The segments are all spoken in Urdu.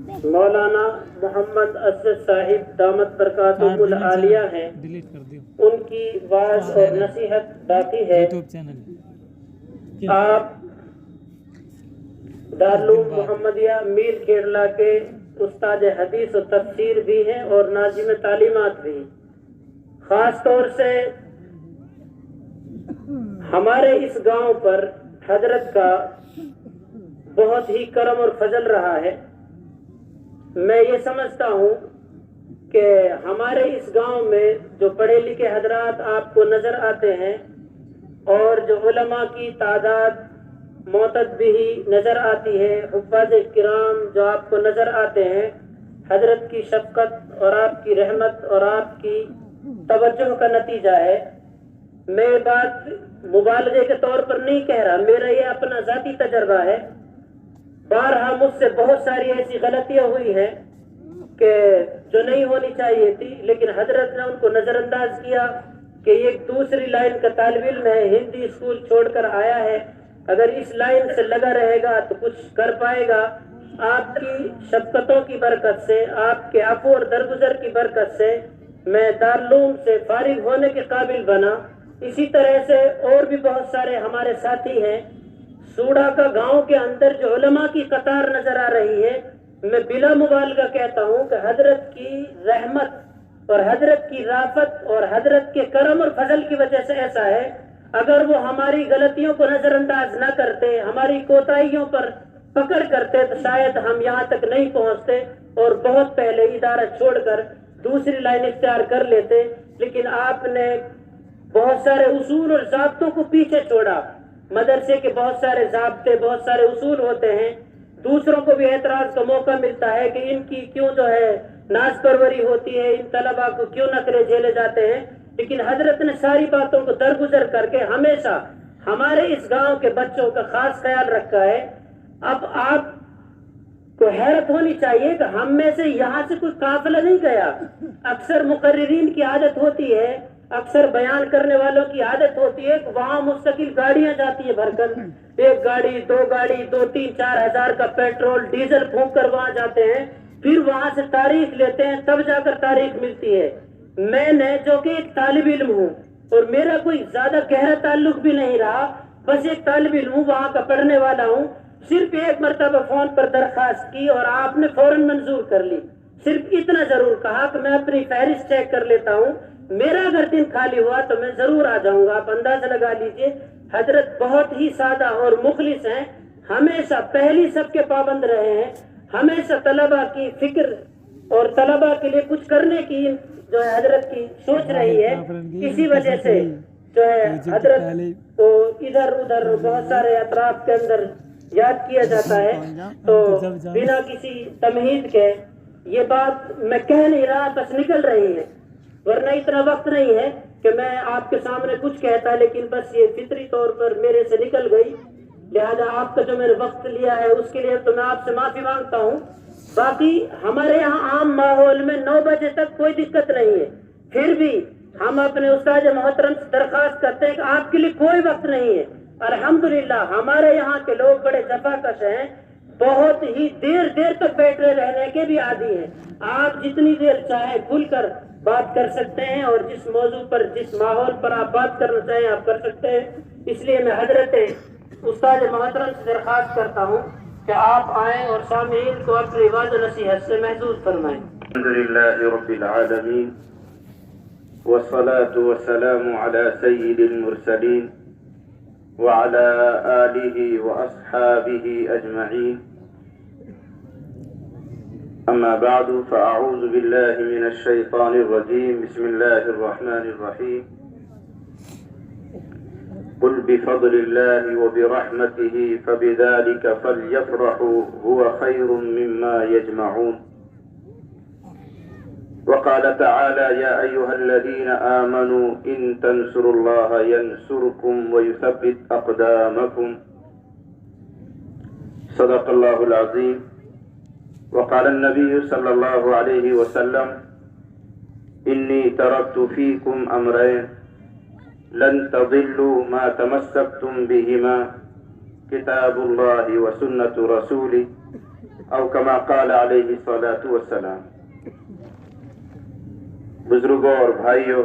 مولانا محمد اسد صاحب دامت برکاتہم العالیہ ہیں، ان کی واعظ اور نصیحت باقی ہے۔ آپ دارالعلوم محمدیہ میر کیرلا کے استاد حدیث و تفسیر بھی ہیں اور ناظم تعلیمات بھی ہیں۔ خاص طور سے ہمارے اس گاؤں پر حضرت کا بہت ہی کرم اور فضل رہا ہے۔ میں یہ سمجھتا ہوں کہ ہمارے اس گاؤں میں جو پڑھے لکھے حضرات آپ کو نظر آتے ہیں اور جو علماء کی تعداد معتد بھی نظر آتی ہے، حفاظ کرام جو آپ کو نظر آتے ہیں، حضرت کی شفقت اور آپ کی رحمت اور آپ کی توجہ کا نتیجہ ہے۔ میں بات مبالغے کے طور پر نہیں کہہ رہا، میرا یہ اپنا ذاتی تجربہ ہے۔ بارہا مجھ سے بہت ساری ایسی غلطیاں ہوئی ہیں کہ جو نہیں ہونی چاہیے تھی، لیکن حضرت نے ان کو نظر انداز کیا کہ یہ ایک دوسری لائن کا طالب علم ہے، ہندی اسکول چھوڑ کر آیا ہے، اگر اس لائن سے لگا رہے گا تو کچھ کر پائے گا۔ آپ کی شفقتوں کی برکت سے، آپ کے عفو اور درگزر کی برکت سے میں دارالعلوم سے فارغ ہونے کے قابل بنا۔ اسی طرح سے اور بھی بہت سارے ہمارے ساتھی ہیں۔ سوڑا کا گاؤں کے اندر جو علماء کی قطار نظر آ رہی ہے، میں بلا مبالغہ کہتا ہوں کہ حضرت کی رحمت اور حضرت کی رافت اور حضرت کے کرم اور فضل کی وجہ سے ایسا ہے۔ اگر وہ ہماری غلطیوں کو نظر انداز نہ کرتے، ہماری کوتاہیوں پر پکڑ کرتے، تو شاید ہم یہاں تک نہیں پہنچتے اور بہت پہلے ادارہ چھوڑ کر دوسری لائن اختیار کر لیتے۔ لیکن آپ نے بہت سارے اصول اور ضابطوں کو پیچھے چھوڑا۔ مدرسے کے بہت سارے ضابطے، بہت سارے اصول ہوتے ہیں، دوسروں کو بھی اعتراض کا موقع ملتا ہے کہ ان کی کیوں جو ہے ناز پروری ہوتی ہے، ان طلباء کو کیوں نخرے جھیلے جاتے ہیں۔ لیکن حضرت نے ساری باتوں کو درگزر کر کے ہمیشہ ہمارے اس گاؤں کے بچوں کا خاص خیال رکھا ہے۔ اب آپ کو حیرت ہونی چاہیے کہ ہم میں سے یہاں سے کوئی قافلہ نہیں گیا۔ اکثر مقررین کی عادت ہوتی ہے، اکثر بیان کرنے والوں کی عادت ہوتی ہے کہ وہاں مستقل گاڑیاں جاتی ہیں بھر کر، ایک گاڑی، دو گاڑی، 2-3-4 ہزار کا پیٹرول ڈیزل پھونک کر وہاں جاتے ہیں، پھر وہاں سے تاریخ لیتے ہیں، تب جا کر تاریخ ملتی ہے۔ میں نے جو کہ ایک طالب علم ہوں اور میرا کوئی زیادہ گہرا تعلق بھی نہیں رہا، بس ایک طالب علم ہوں، وہاں کا پڑھنے والا ہوں، صرف ایک مرتبہ فون پر درخواست کی اور آپ نے فوراً منظور کر لی۔ صرف اتنا ضرور کہا کہ میں اپنی فہرست چیک کر لیتا ہوں، میرا اگر دن خالی ہوا تو میں ضرور آ جاؤں گا۔ آپ اندازہ لگا لیجئے، حضرت بہت ہی سادہ اور مخلص ہیں، ہمیشہ پہلی سب کے پابند رہے ہیں، ہمیشہ طلباء کی فکر اور طلباء کے لیے کچھ کرنے کی جو ہے حضرت کی سوچ رہی ہے۔ اسی وجہ سے جو ہے حضرت کو ادھر ادھر بہت سارے اطراف کے اندر یاد کیا جاتا ہے۔ تو بنا کسی تمہید کے یہ بات میں کہہ نہیں رہا، بس نکل رہی ہے، ورنہ اتنا وقت نہیں ہے کہ میں آپ کے سامنے کچھ کہتا، لیکن بس یہ فطری طور پر میرے سے نکل گئی، لہذا آپ کا جو میں نے وقت لیا ہے اس کے لیے تو میں آپ سے معافی مانگتا ہوں۔ باقی ہمارے یہاں عام ماحول میں 9 بجے تک کوئی دقت نہیں ہے، پھر بھی ہم اپنے استاد محترم سے درخواست کرتے ہیں کہ آپ کے لیے کوئی وقت نہیں ہے۔ الحمدللہ ہمارے یہاں کے لوگ بڑے جفاکش ہیں، بہت ہی دیر دیر تک بیٹھے رہنے کے بھی عادی ہیں۔ آپ جتنی دیر چاہے کھل کر بات کر سکتے ہیں اور جس موضوع پر، جس ماحول پر آپ بات کرنا چاہیں آپ کر سکتے ہیں۔ اس لیے میں حضرت استاد محترم سے درخواست کرتا ہوں کہ آپ آئیں اور سامعین کو اپنی واضح نصیحت سے محظوظ فرمائیں۔ الحمدللہ رب العالمین والصلاة والسلام على سید المرسلین وعلى آلہ واصحابہ اجمعین، اما بعد فاعوذ باللہ من الشیطان الرجیم، بسم اللہ الرحمن الرحیم، قل بفضل اللہ وبرحمته فبذلك فلیفرحوا هو خیر مما یجمعون، وقال تعالى يا أيها الذين آمنوا إن تنصروا الله ينصركم ويثبت أقدامكم، صدق الله العظيم۔ وقال النبي صلى الله عليه وسلم إني تركت فيكم أمرين لن تضلوا ما تمسكتم بهما، كتاب الله وسنة رسوله، او کما قال علیہ الصلاۃ والسلام۔ بزرگوں اور بھائیوں،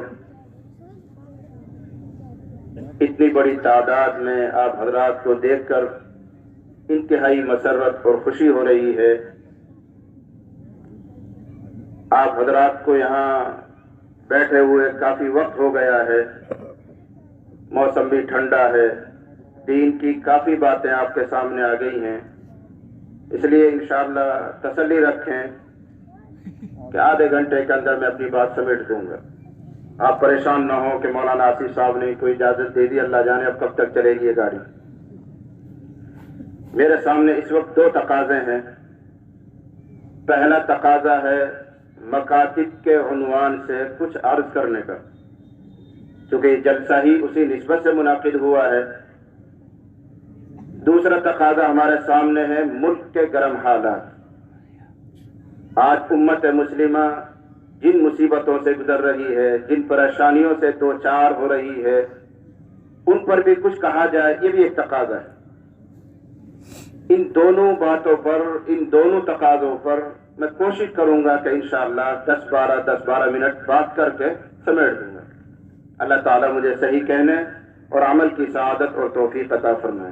اتنی بڑی تعداد میں آپ حضرات کو دیکھ کر انتہائی مسرت اور خوشی ہو رہی ہے۔ آپ حضرات کو یہاں بیٹھے ہوئے کافی وقت ہو گیا ہے، موسم بھی ٹھنڈا ہے، دین کی کافی باتیں آپ کے سامنے آ گئی ہیں، اس لیے انشاءاللہ تسلی رکھیں کہ آدھے گھنٹے کے اندر میں اپنی بات سمیٹ دوں گا۔ آپ پریشان نہ ہوں کہ مولانا آصف صاحب نے کوئی اجازت دے دی، اللہ جانے اب کب تک چلے گی یہ گاڑی۔ میرے سامنے اس وقت دو تقاضے ہیں۔ پہلا تقاضا ہے مکاتب کے عنوان سے کچھ عرض کرنے کا، چونکہ یہ جلسہ ہی اسی نسبت سے منعقد ہوا ہے۔ دوسرا تقاضا ہمارے سامنے ہے ملک کے گرم حالات۔ آج امت مسلمہ جن مصیبتوں سے گزر رہی ہے، جن پریشانیوں سے دوچار ہو رہی ہے، ان پر بھی کچھ کہا جائے، یہ بھی ایک تقاضا ہے۔ ان دونوں باتوں پر، ان دونوں تقاضوں پر میں کوشش کروں گا کہ انشاءاللہ 10-12 منٹ بات کر کے سمیٹ دوں گا۔ اللہ تعالیٰ مجھے صحیح کہنے اور عمل کی سعادت اور توفیق عطا فرمائے۔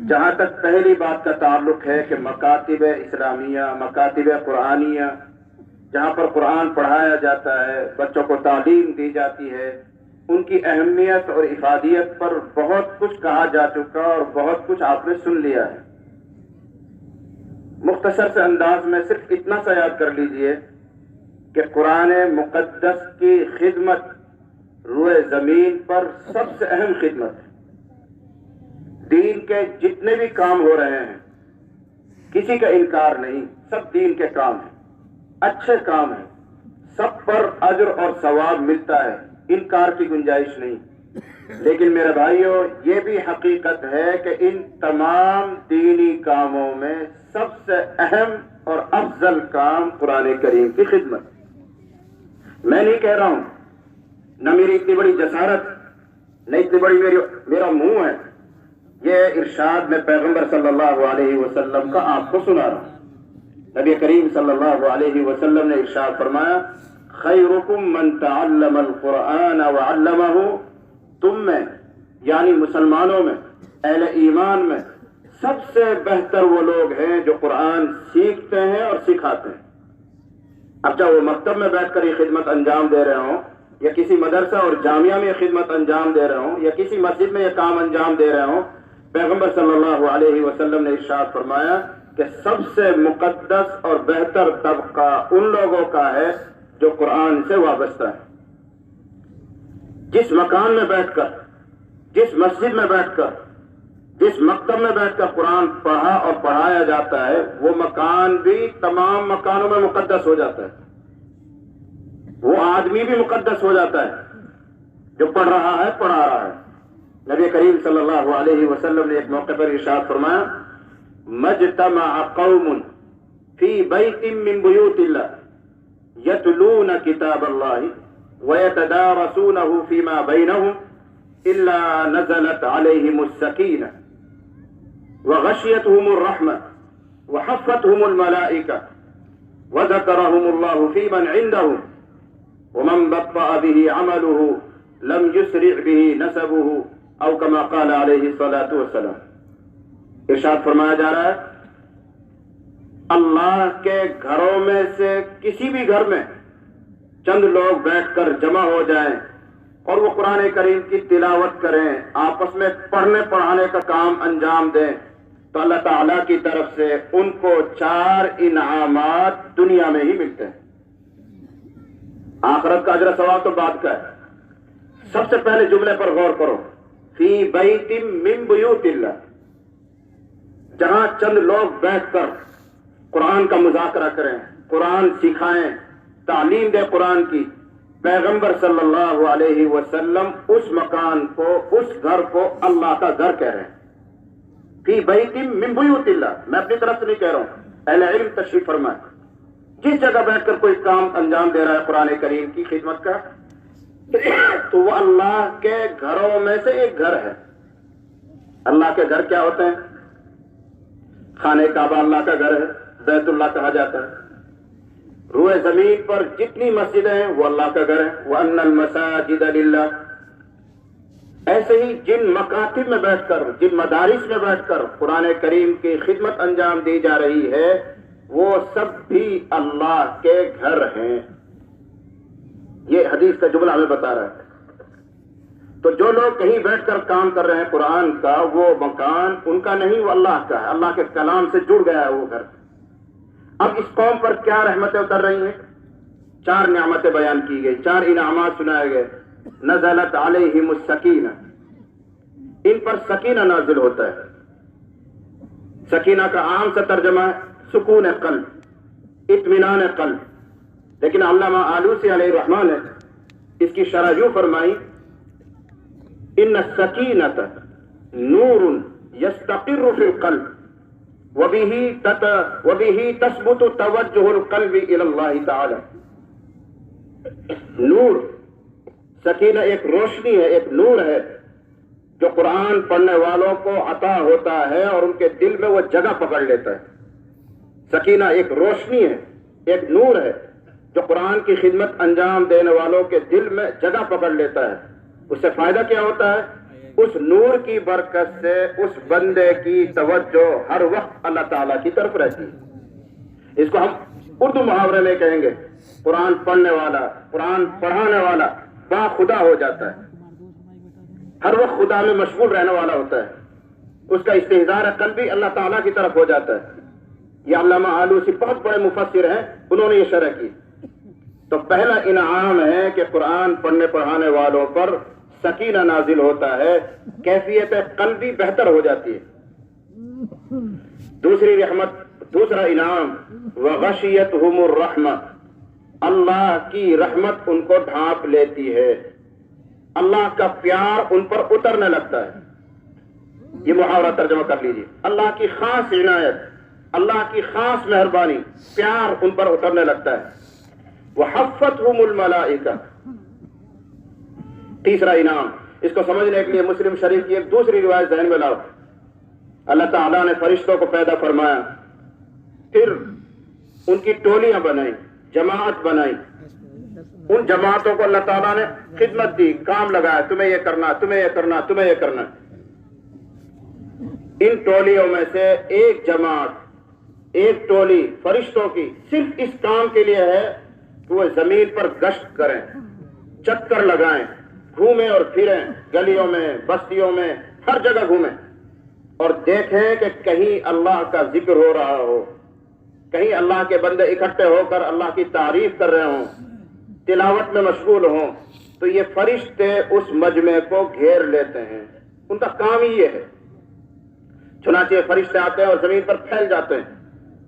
جہاں تک پہلی بات کا تعلق ہے کہ مکاتب اسلامیہ، مکاتب قرآنیہ، جہاں پر قرآن پڑھایا جاتا ہے، بچوں کو تعلیم دی جاتی ہے، ان کی اہمیت اور افادیت پر بہت کچھ کہا جا چکا اور بہت کچھ آپ نے سن لیا ہے۔ مختصر سے انداز میں صرف اتنا سا یاد کر لیجئے کہ قرآن مقدس کی خدمت روئے زمین پر سب سے اہم خدمت ہے۔ دین کے جتنے بھی کام ہو رہے ہیں، کسی کا انکار نہیں، سب دین کے کام ہیں، اچھے کام ہیں، سب پر اجر اور ثواب ملتا ہے، انکار کی گنجائش نہیں۔ لیکن میرے بھائیوں، یہ بھی حقیقت ہے کہ ان تمام دینی کاموں میں سب سے اہم اور افضل کام قرآن کریم کی خدمت۔ میں نہیں کہہ رہا ہوں، نہ میری اتنی بڑی جسارت، نہ اتنی بڑی میرا منہ ہے، یہ ارشاد میں پیغمبر صلی اللہ علیہ وسلم کا آپ کو سنا رہا ہوں۔ نبی کریم صلی اللہ علیہ وسلم نے ارشاد فرمایا، خیرکم من تعلم القرآن وعلمہ، تم میں یعنی مسلمانوں میں، اہل ایمان میں سب سے بہتر وہ لوگ ہیں جو قرآن سیکھتے ہیں اور سکھاتے ہیں۔ اب چاہے وہ مکتب میں بیٹھ کر یہ خدمت انجام دے رہے ہوں، یا کسی مدرسہ اور جامعہ میں یہ خدمت انجام دے رہے ہوں، یا کسی مسجد میں یہ کام انجام دے رہے ہوں، پیغمبر صلی اللہ علیہ وسلم نے ارشاد فرمایا کہ سب سے مقدس اور بہتر طبقہ ان لوگوں کا ہے جو قرآن سے وابستہ ہے۔ جس مکان میں بیٹھ کر، جس مسجد میں بیٹھ کر، جس مکتب میں بیٹھ کر قرآن پڑھا اور پڑھایا جاتا ہے، وہ مکان بھی تمام مکانوں میں مقدس ہو جاتا ہے، وہ آدمی بھی مقدس ہو جاتا ہے جو پڑھ رہا ہے، پڑھا رہا ہے۔ نبی کریم صلی اللہ علیہ وسلم نے ایک موقع پر ارشاد فرمایا، مجتمع قوم فی بیت من بیوت اللہ یتلون کتاب اللہ ویتدارسونہ فیما بینہم الا نزلت علیہم السکینہ وغشیتہم الرحمہ وحفتہم الملائکہ وذکرہم اللہ فی من عندہم ومن بطأ به عملہ لم یسرع به نسبہ او کما قال علیہ الصلاۃ والسلام۔ ارشاد فرمایا جا رہا ہے، اللہ کے گھروں میں سے کسی بھی گھر میں چند لوگ بیٹھ کر جمع ہو جائیں اور وہ قرآن کریم کی تلاوت کریں، آپس میں پڑھنے پڑھانے کا کام انجام دیں، تو اللہ تعالیٰ کی طرف سے ان کو 4 انعامات دنیا میں ہی ملتے ہیں۔ آخرت کا اجر ثواب تو بات کا ہے، سب سے پہلے جملے پر غور کرو، فی بیت من بیوت اللہ، جہاں چند لوگ بیٹھ کر قرآن کا مذاکرہ کریں، قرآن سکھائیں، تعلیم دے قرآن کی۔ پیغمبر صلی اللہ علیہ وسلم اس مکان کو، اس گھر کو اللہ کا گھر کہہ رہے ہیں۔ فی بیت من بیوت اللہ، میں اپنی طرف سے نہیں کہہ رہا ہوں، اہل علم تشریف فرمائے، جس جگہ بیٹھ کر کوئی کام انجام دے رہا ہے قرآن کریم کی خدمت کا، تو وہ اللہ کے گھروں میں سے ایک گھر ہے۔ اللہ کے گھر کیا ہوتے ہیں؟ خانہ کعبہ اللہ کا گھر ہے، بیت اللہ کہا جاتا ہے۔ روئے زمین پر جتنی مسجدیں ہیں وہ اللہ کا گھر ہے، وَأَنَّ الْمَسَاجِدَ لِلَّهِ۔ ایسے ہی جن مکاتب میں بیٹھ کر، جن مدارس میں بیٹھ کر قرآن کریم کی خدمت انجام دی جا رہی ہے وہ سب بھی اللہ کے گھر ہیں۔ یہ حدیث کا جملہ ہمیں بتا رہا ہے۔ تو جو لوگ کہیں بیٹھ کر کام کر رہے ہیں قرآن کا، وہ مکان ان کا نہیں، وہ اللہ کا ہے، اللہ کے کلام سے جڑ گیا ہے وہ گھر۔ اب اس قوم پر کیا رحمتیں اتر رہی ہیں؟ 4 نعمتیں بیان کی گئی، 4 انعامات سنائے گئے۔ نزلت علیہم السکینہ، ان پر سکینہ نازل ہوتا ہے۔ سکینہ کا عام سا ترجمہ ہے سکون قلب، اطمینان قلب، لیکن علامہ آلوسی علیہ الرحمن نے اس کی شرح یوں فرمائی، ان السکینۃ نور یستقر فی القلب وبه تثبت توجہ القلب الی اللہ تعالی۔ نور، سکینہ ایک روشنی ہے، ایک نور ہے جو قرآن پڑھنے والوں کو عطا ہوتا ہے اور ان کے دل میں وہ جگہ پکڑ لیتا ہے۔ سکینہ ایک روشنی ہے، ایک نور ہے جو قرآن کی خدمت انجام دینے والوں کے دل میں جگہ پکڑ لیتا ہے۔ اس سے فائدہ کیا ہوتا ہے؟ اس نور کی برکت سے اس بندے کی توجہ ہر وقت اللہ تعالیٰ کی طرف رہتی ہے۔ اس کو ہم اردو محاورے میں کہیں گے، قرآن پڑھنے والا، قرآن پڑھانے والا با خدا ہو جاتا ہے، ہر وقت خدا میں مشغول رہنے والا ہوتا ہے، اس کا استحضار قلبی اللہ تعالیٰ کی طرف ہو جاتا ہے۔ یہ علامہ آلوسی بہت بڑے مفسر ہیں، انہوں نے یہ شرح کی۔ تو پہلا انعام ہے کہ قرآن پڑھنے پڑھانے والوں پر سکینہ نازل ہوتا ہے، کیفیت قلبی بہتر ہو جاتی ہے۔ دوسری رحمت، دوسرا انعام، وغشیتہم الرحمہ، اللہ کی رحمت ان کو ڈھانپ لیتی ہے، اللہ کا پیار ان پر اترنے لگتا ہے۔ یہ محاورہ ترجمہ کر لیجیے، اللہ کی خاص عنایت، اللہ کی خاص مہربانی، پیار ان پر اترنے لگتا ہے۔ وحفتہم الملائکہ، تیسرا انعام، اس کو سمجھنے کے لیے مسلم شریف کی ایک دوسری روایت ذہن میں لاؤ۔ اللہ تعالیٰ نے فرشتوں کو پیدا فرمایا، پھر ان کی ٹولیاں بنائی، جماعت بنائی، ان جماعتوں کو اللہ تعالیٰ نے خدمت دی، کام لگایا، تمہیں یہ کرنا، تمہیں یہ کرنا، تمہیں یہ کرنا۔ ان ٹولیوں میں سے ایک جماعت، ایک ٹولی فرشتوں کی صرف اس کام کے لیے ہے کہ وہ زمین پر گشت کریں، چکر لگائیں، گھومیں اور پھریں، گلیوں میں، بستیوں میں، ہر جگہ گھومیں اور دیکھیں کہ کہیں اللہ کا ذکر ہو رہا ہو، کہیں اللہ کے بندے اکٹھے ہو کر اللہ کی تعریف کر رہے ہوں، تلاوت میں مشغول ہوں، تو یہ فرشتے اس مجمع کو گھیر لیتے ہیں، ان کا کام ہی یہ ہے۔ چنانچہ فرشتے آتے ہیں اور زمین پر پھیل جاتے ہیں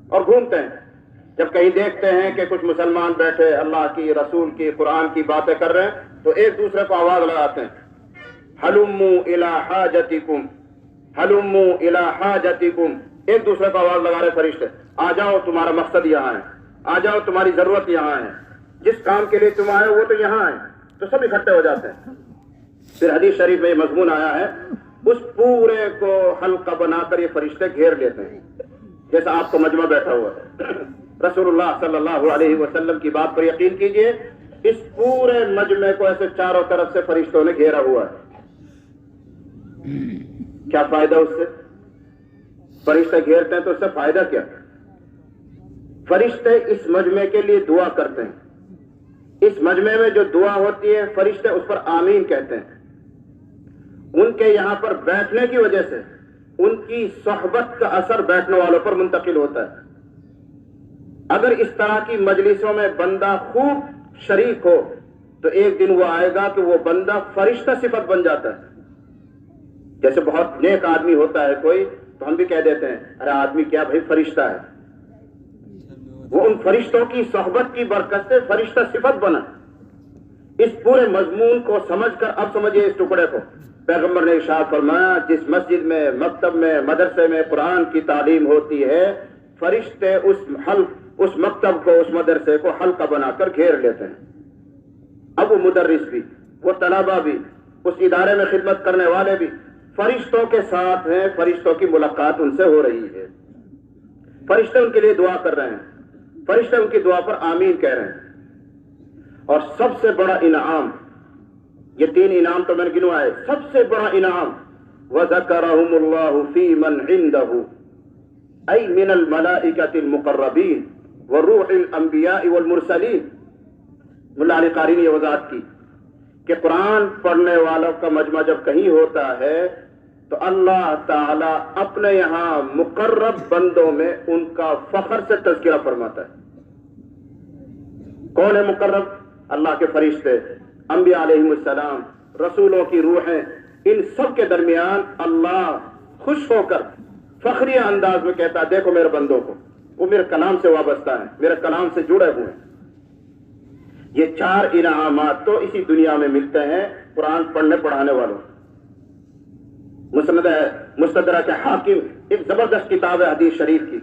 اور گھومتے ہیں۔ جب کہیں دیکھتے ہیں کہ کچھ مسلمان بیٹھے اللہ کی، رسول کی، قرآن کی باتیں کر رہے ہیں تو ایک دوسرے کو آواز لگاتے ہیں، ہلموا الی حاجتکم، ہلموا الی حاجتکم، ایک دوسرے کو آواز لگا رہے فرشتے، آ جاؤ تمہارا مقصد یہاں ہے، آ جاؤ تمہاری ضرورت یہاں ہے، جس کام کے لیے تم آئے وہ تو یہاں ہے، تو سب اکٹھے ہو جاتے ہیں۔ پھر حدیث شریف میں یہ مضمون آیا ہے، اس پورے کو حلقہ بنا کر یہ فرشتے گھیر لیتے ہیں، جیسا آپ کو مجمع بیٹھا ہوا ہے۔ رسول اللہ صلی اللہ علیہ وسلم کی بات پر یقین کیجئے، اس پورے مجمع کو ایسے چاروں طرف سے فرشتوں نے گھیرا ہوا ہے۔ کیا فائدہ اس سے؟ فرشتے گھیرتے ہیں تو اس سے فائدہ کیا؟ فرشتے اس مجمع کے لیے دعا کرتے ہیں، اس مجمع میں جو دعا ہوتی ہے فرشتے اس پر آمین کہتے ہیں۔ ان کے یہاں پر بیٹھنے کی وجہ سے ان کی صحبت کا اثر بیٹھنے والوں پر منتقل ہوتا ہے۔ اگر اس طرح کی مجلسوں میں بندہ خوب شریک ہو تو ایک دن وہ آئے گا کہ وہ بندہ فرشتہ صفت بن جاتا ہے۔ جیسے بہت نیک آدمی ہوتا ہے کوئی تو ہم بھی کہہ دیتے ہیں ارے آدمی کیا بھائی فرشتہ ہے، وہ ان فرشتوں کی صحبت کی برکت سے فرشتہ صفت بنا۔ اس پورے مضمون کو سمجھ کر اب سمجھیے اس ٹکڑے کو، پیغمبر نے ارشاد فرمایا جس مسجد میں، مکتب میں، مدرسے میں قرآن کی تعلیم ہوتی ہے فرشتے اس مکتب کو، اس مدرسے کو حلقہ بنا کر گھیر لیتے ہیں۔ اب وہ مدرس بھی، وہ طلبہ بھی، اس ادارے میں خدمت کرنے والے بھی فرشتوں کے ساتھ ہیں، فرشتوں کی ملاقات ان سے ہو رہی ہے۔ فرشتے ان کے لیے دعا کر رہے ہیں، فرشتے ان کی دعا پر آمین کہہ رہے ہیں۔ اور سب سے بڑا انعام، یہ 3 انعام تو میں نے گنوائے، سب سے بڑا انعام وَذَكَرَهُمُ اللَّهُ فِي مَنْ عِنْدَهُ أي من الملائكة المقربين وروح الانبیاء والمرسلین۔ ملا علی قاری نے یہ وضاحت کی کہ قرآن پڑھنے والوں کا مجمع جب کہیں ہوتا ہے تو اللہ تعالی اپنے یہاں مقرب بندوں میں ان کا فخر سے تذکرہ فرماتا ہے۔ کون ہے مقرب؟ اللہ کے فرشتے، انبیاء علیہم السلام، رسولوں کی روحیں، ان سب کے درمیان اللہ خوش ہو کر فخریہ انداز میں کہتا ہے دیکھو میرے بندوں کو، وہ میرے کلام سے وابستہ ہیں، میرے کلام سے جڑے ہوئے ہیں۔ یہ 4 انعامات تو اسی دنیا میں ملتے ہیں قرآن پڑھنے پڑھانے والوں۔ مستدرک حاکم ایک زبردست کتاب ہے حدیث شریف کی،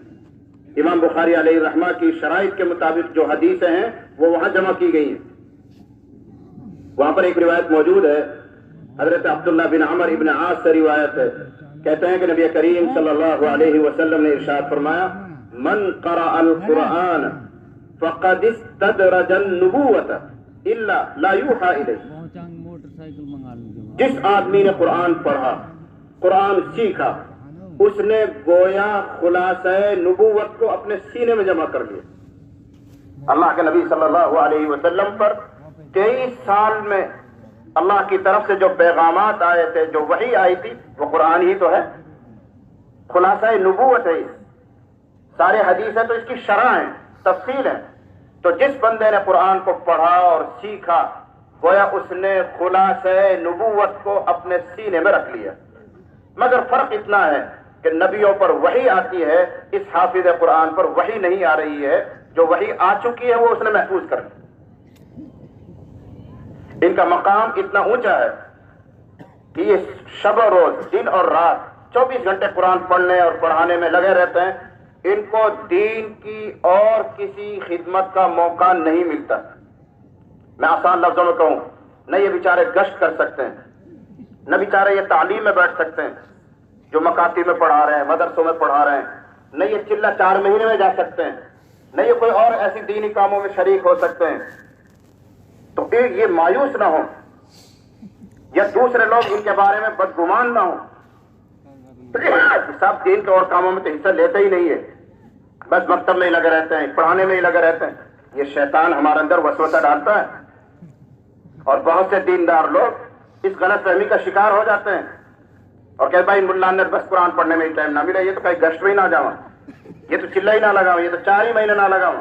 امام بخاری علیہ رحمہ کی شرائط کے مطابق جو حدیثیں ہیں وہ وہاں جمع کی گئی ہیں۔ وہاں پر ایک روایت موجود ہے، حضرت عبداللہ بن عمر ابن عاص سے روایت ہے، کہتے ہیں کہ نبی کریم صلی اللہ علیہ وسلم نے ارشاد فرمایا من قرأ القرآن فقد استدرج النبوة الا لا یوحى الیہ۔ جس آدمی نے قرآن پڑھا، قرآن سیکھا، اس نے گویا خلاصہ نبوت کو اپنے سینے میں جمع کر لیا۔ اللہ کے نبی صلی اللہ علیہ وسلم پر 23 سال میں اللہ کی طرف سے جو پیغامات آئے تھے، جو وحی آئی تھی، وہ قرآن ہی تو ہے، خلاصہ نبوت ہے۔ سارے حدیث ہے تو اس کی شرح ہے، تفصیل ہے۔ تو جس بندے نے قرآن کو پڑھا اور سیکھا، گویا اس نے خلاصہ نبوت کو اپنے سینے میں رکھ لیا۔ مگر فرق اتنا ہے کہ نبیوں پر وحی آتی ہے، اس حافظ قرآن پر وحی نہیں آ رہی ہے، جو وحی آ چکی ہے وہ اس نے محفوظ کر لی۔ ان کا مقام اتنا اونچا ہے کہ یہ شب و روز، دن اور رات 24 گھنٹے قرآن پڑھنے اور پڑھانے میں لگے رہتے ہیں۔ ان کو دین کی اور کسی خدمت کا موقع نہیں ملتا۔ میں آسان لفظوں میں کہوں، نہ یہ بیچارے گشت کر سکتے ہیں، نہ بیچارے یہ تعلیم میں بیٹھ سکتے ہیں جو مکاتب میں پڑھا رہے ہیں، مدرسوں میں پڑھا رہے ہیں، نہ یہ چلہ 4 مہینے میں جا سکتے ہیں، نہ یہ کوئی اور ایسی دینی کاموں میں شریک ہو سکتے ہیں۔ تو پھر یہ مایوس نہ ہو یا دوسرے لوگ ان کے بارے میں بدگمان نہ ہو، سب دین کے اور کاموں میں تو حصہ لیتے ہی نہیں ہے، بس مکتب میں ہی لگے رہتے ہیں، پڑھانے میں ہی لگے رہتے ہیں۔ یہ شیطان ہمارے اندر وسوسہ ڈالتا ہے اور بہت سے دیندار لوگ اس غلط فہمی کا شکار ہو جاتے ہیں اور کہتے بھائی ملا نے بس قرآن پڑھنے میں ہی ٹائم نہ ملا، یہ تو کہیں گشت میں ہی نہ جاؤں، یہ تو چلہ ہی نہ لگاؤں، یہ تو 4 ہی مہینے نہ لگاؤں،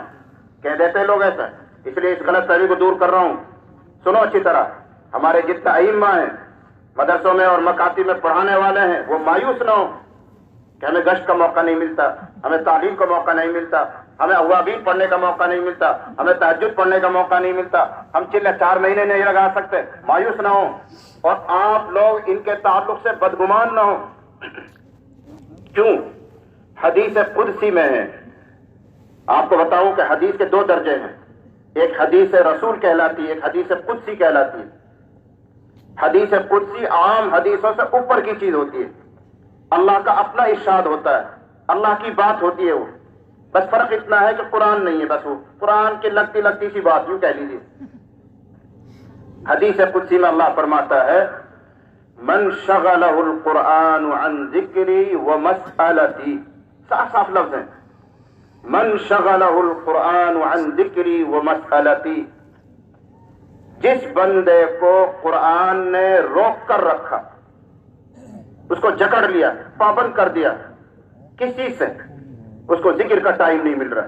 کہہ دیتے ہیں لوگ ایسا۔ اس لیے اس غلط فہمی کو دور کر رہا ہوں۔ سنو اچھی طرح، ہمارے جتنے ائمہ ہیں، مدرسوں میں اور مکاتب میں پڑھانے والے ہیں، وہ مایوس نہ ہو کہ ہمیں گشت کا موقع نہیں ملتا، ہمیں تعلیم کا موقع نہیں ملتا، ہمیں اوابین پڑھنے کا موقع نہیں ملتا، ہمیں تہجد پڑھنے کا موقع نہیں ملتا، ہم چلے 4 مہینے نہیں لگا سکتے۔ مایوس نہ ہو اور آپ لوگ ان کے تعلق سے بدگمان نہ ہو۔ کیوں؟ حدیث قدسی میں ہے۔ آپ کو بتاؤں کہ حدیث کے 2 درجے ہیں، ایک حدیث رسول کہلاتی ہے، ایک حدیث قدسی کہلاتی ہے۔ حدیث قدسی عام حدیثوں سے اوپر کی چیز ہوتی ہے، اللہ کا اپنا ارشاد ہوتا ہے، اللہ کی بات ہوتی ہے وہ، بس فرق اتنا ہے کہ قرآن نہیں ہے، بس وہ قرآن کی لگتی سی بات یوں کہہ لیجیے۔ حدیث قدسی میں اللہ فرماتا ہے من شغلہ القرآن عن ذکری ومسألتی، صاف صاف لفظ ہیں، من شغلہ القرآن عن ذکری ومسألتی، جس بندے کو قرآن نے روک کر رکھا، اس کو جکڑ لیا، پابند کر دیا، کس چیز سے؟ اس کو ذکر کا ٹائم نہیں مل رہا،